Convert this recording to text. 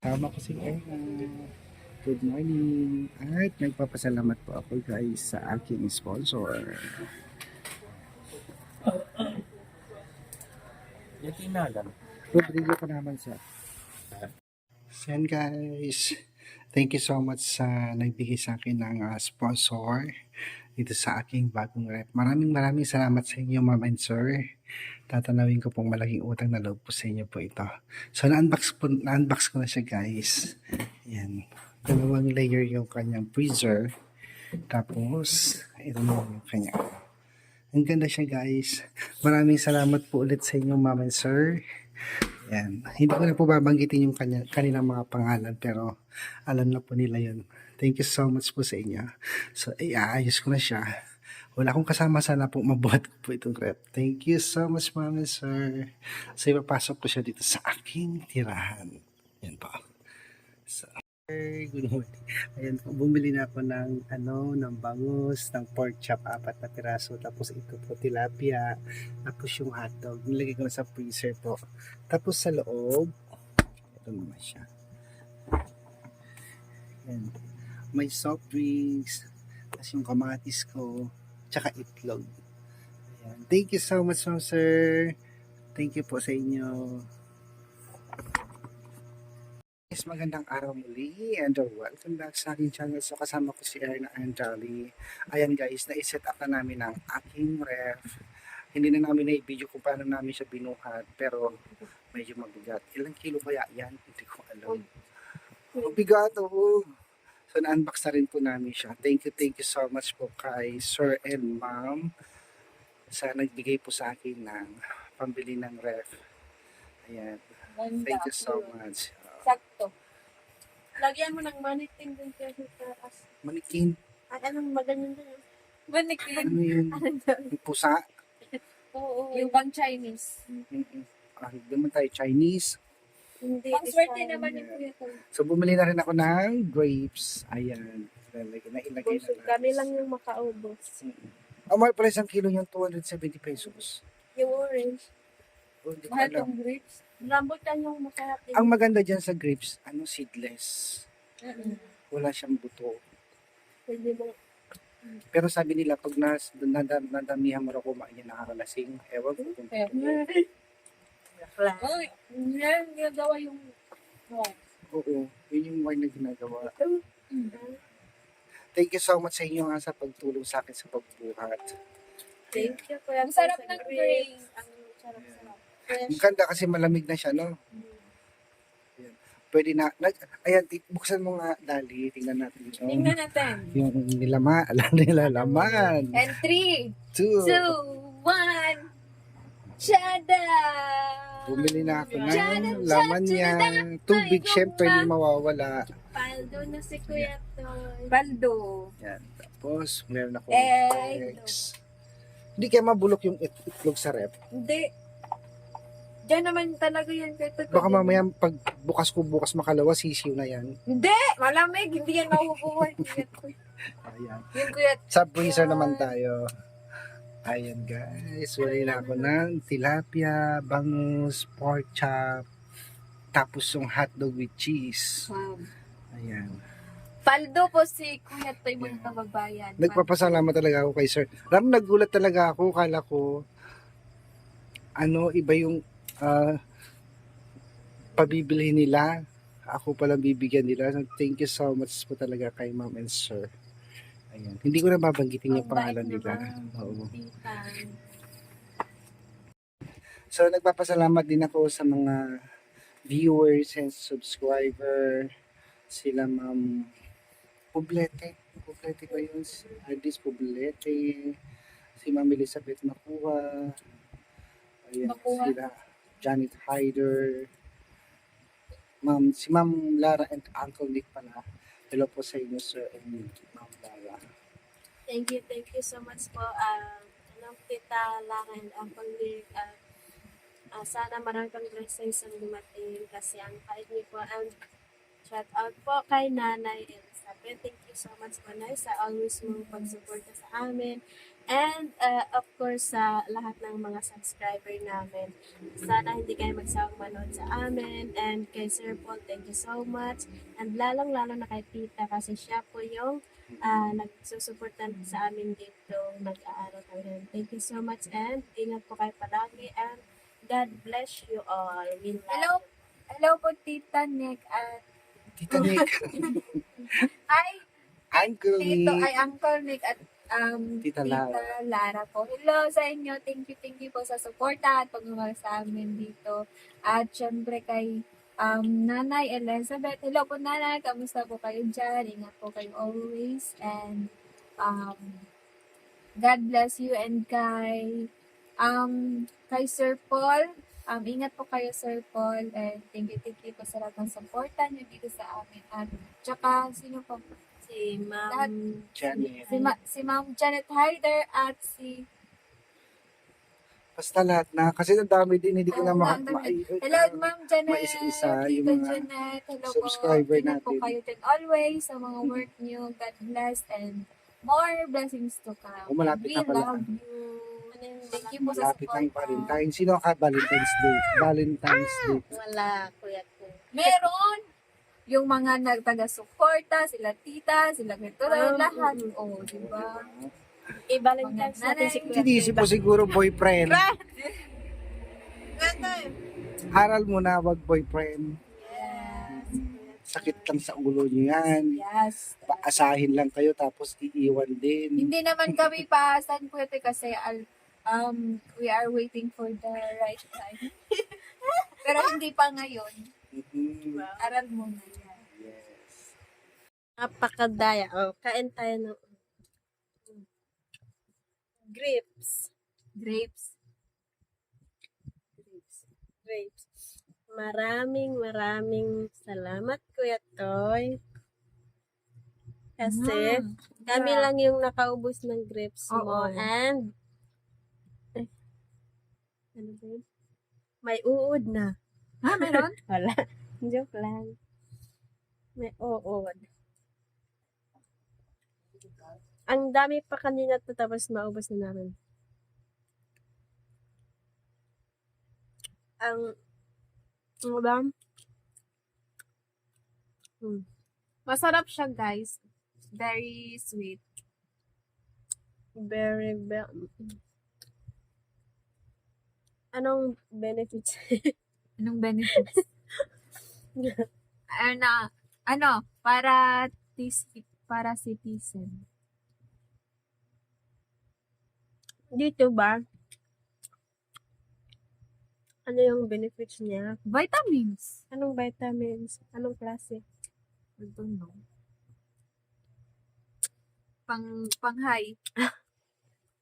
Tama ko si Erna. Good morning. At nagpapasalamat po ako guys sa aking sponsor. Yung tinagan. Rodrigo pa naman siya. Yan guys. Thank you so much sa nagbigay sa akin ng sponsor dito sa aking bagong rep. Maraming salamat sa inyo ma'am and sir. Tatanawin ko pong malaking utang na loob po sa inyo po ito. So na-unbox ko na siya guys. Yan. Dalawang layer yung kanyang freezer. Tapos, ito na yung kanya. Ang ganda siya guys. Maraming salamat po ulit sa inyo ma'am and sir. Yan. Hindi ko na po babanggitin yung kanilang mga pangalan pero alam na po nila yun. Thank you so much po sa inyo. So, ayos ko na siya. Wala akong kasama, sana po mabuhat ko po itong rep. Thank you so much ma'am and sir. So, ipapasok ko siya dito sa aking tirahan. Yan po. So, good morning. Ayan po, bumili na ako ng bangus, ng pork chop, 4 na piraso. Tapos ito po, tilapia. Tapos yung hotdog. Nilagay ko na sa freezer po. Tapos sa loob, ito naman siya. Ayan. May soft drinks. Tapos yung kamatis ko. Tsaka itlog. Ayan. Thank you so much, ma'am, sir. Thank you po sa inyo. Guys, magandang araw muli and welcome back sa aking channel. So kasama ko si Erna and Jolly. Ayan guys, na-set up na namin ang aking ref. Hindi na namin na-video kung paano namin siya binuhat, pero medyo mabigat. Ilang kilo kaya yan? Hindi ko alam. Mabigat, oh. So na-unbox na rin po namin siya. Thank you so much po kay Sir and Ma'am sa nagbigay po sa akin ng pambili ng ref. Ayan. Thank you so much. Sakto. Lagyan mo ng manikin din siya sa taas. Manikin. Ay, anong maganyan din? Manikin. Ano yun? Yung pusa? Oo. Yung pang Chinese. Hindi naman tayo Chinese. Hindi. Pang swerte naman yung kuya ko. So bumili na rin ako ng grapes. Ayan. Ilagay na Kami lang yung makaubos. Mahal pala isang kilo yung 270 pesos. Yung orange. Oh, hindi ko Mahal alam. tong grapes. Rambutan yung masarap din. Ang maganda dyan sa grapes, seedless. Wala siyang buto. Pwede mo. Pero sabi nila, pag nadamihan mo rin kumain yan, nakakalasing. Ewan ko kung Oh, yan, ginagawa yung Oo, yun yung wine na ginagawa. Thank you so much sa inyo nga sa pagtulong sa akin sa pagbuhat. Thank you. Ang sarap ng grapes. Ang sarap-sarap. Ang ganda kasi malamig na siya, no? Ayan. Pwede na, ayan, buksan mo nga, Dali, tingnan natin. Tingnan natin. Yung nilalaman. And 3, 2, 2, 1. Chada! Bumili na ako ng laman yan. Tubig, syempre, hindi mawawala. Paldo na si Kuya Toy. Paldo. Yan. Tapos, meron ako Egg. eggs. Hindi kaya mabulok yung itlog sa rep. Hindi. Diyan naman talaga yan. Baka mamaya, pag bukas makalawa, sisiw na yan. Hindi! Malamig. Hindi yan mahubuhay. Ayan. Yung Kuya Sa freezer naman tayo. Ayan guys, wala na ako ng tilapia, bangus, pork chop, tapos yung hotdog with cheese. Wow. Ayan. Paldo po si Kuya Toy, mga kababayan. Nagpapasalamat talaga ako kay sir. Nagulat talaga ako, kala ko, iba yung pabibili nila. Ako pala bibigyan nila. Thank you so much po talaga kay ma'am and sir. Ayan. Hindi ko na babanggitin yung pangalan nila. Oo. So, nagpapasalamat din ako sa mga viewers and subscriber. Sila ma'am Poblete. Poblete ba yun? Ardis Poblete. Si ma'am Elizabeth Makuha. Ayan. Makuha. Sila Janet Hyder. Si ma'am Lara and Uncle Nick pala. Hello po sa inyo, sir, and ma'am Lara. Thank you so much po. Tita Lara and Uncle Nick. Sana marami pang blessings ang dumating kasi ang kahit niyo po. And shout out po kay Nanay Elsa. nagsasabit. Thank you so much, Manay, sa always mong pagsuporta sa amin. And, of course, sa lahat ng mga subscriber namin. Sana hindi kayo magsawang manood sa amin. And kay Sir Paul, thank you so much. And lalong-lalo na kay Tita kasi siya po yung nagsusuportan sa amin dito. Nag-aaral kami. Thank you so much and ingat po kayo palagi and God bless you all. We love Hello, you. hello po Tita Nick at Tita Nick, ay Uncle Tito Nick, ay Uncle Nick at Tita Lara. Lara po. Hello sa inyo. Thank you po sa suporta at pagmamahal sa amin dito. At syempre kay Nanay Elizabeth. Hello po Nanay. Kamusta po kayo dyan? Ingat po kayo always. And God bless you and kay Sir Paul. Ingat po kayo Sir Paul and thank you po sa lahat ng suporta niyo dito sa amin. At tsaka sino po? Si Lahat. Ma'am Janet. Si Ma'am Janet Hyder at si Basta lahat na. Kasi ang dami din, hindi ko na Hello Ma'am Janet. maisa-isa Tita yung mga Janet. Hello subscriber po. Ingat po natin. kayo din always sa mga work niyo. God bless and more blessings to come. Oh, malapit We na pala. love you. Ano yung Thank you po sa Malapit ng support. Valentine. Sino ka Valentine's Day? Valentine's Day. Wala, kuya ko. Meron yung mga nagtaga-suporta, sila tita, sila ganito, lahat. Oh, di ba? I-Valentine's natin si Kuya. Sinisip po siguro boyfriend. Aral mo na, wag boyfriend. Yes. Sakit lang sa ulo niyo yan. Yes. Paasahin lang kayo tapos iiwan din. Hindi naman kami paasan po ito kasi we are waiting for the right time. Pero hindi pa ngayon. Mhm. Aral mo na yan. Yes. Napakadaya. Oh, kain tayo ng grapes. Grapes. Grapes. Maraming salamat, Kuya Toy. Kasi kami Yeah. lang yung nakaubos ng grapes mo. Oo. And ano ba yun? May uod na. Ha, meron? Wala. Joke lang. May uod. Ang dami pa kanina to tapos maubos na namin. Ano ba? Masarap siya, guys. Very sweet. Very. Anong benefits? Anong benefits? Para citizen. Dito ba? Ano yung benefits niya? Vitamins. Anong vitamins? Anong klase? I don't know. Pang high.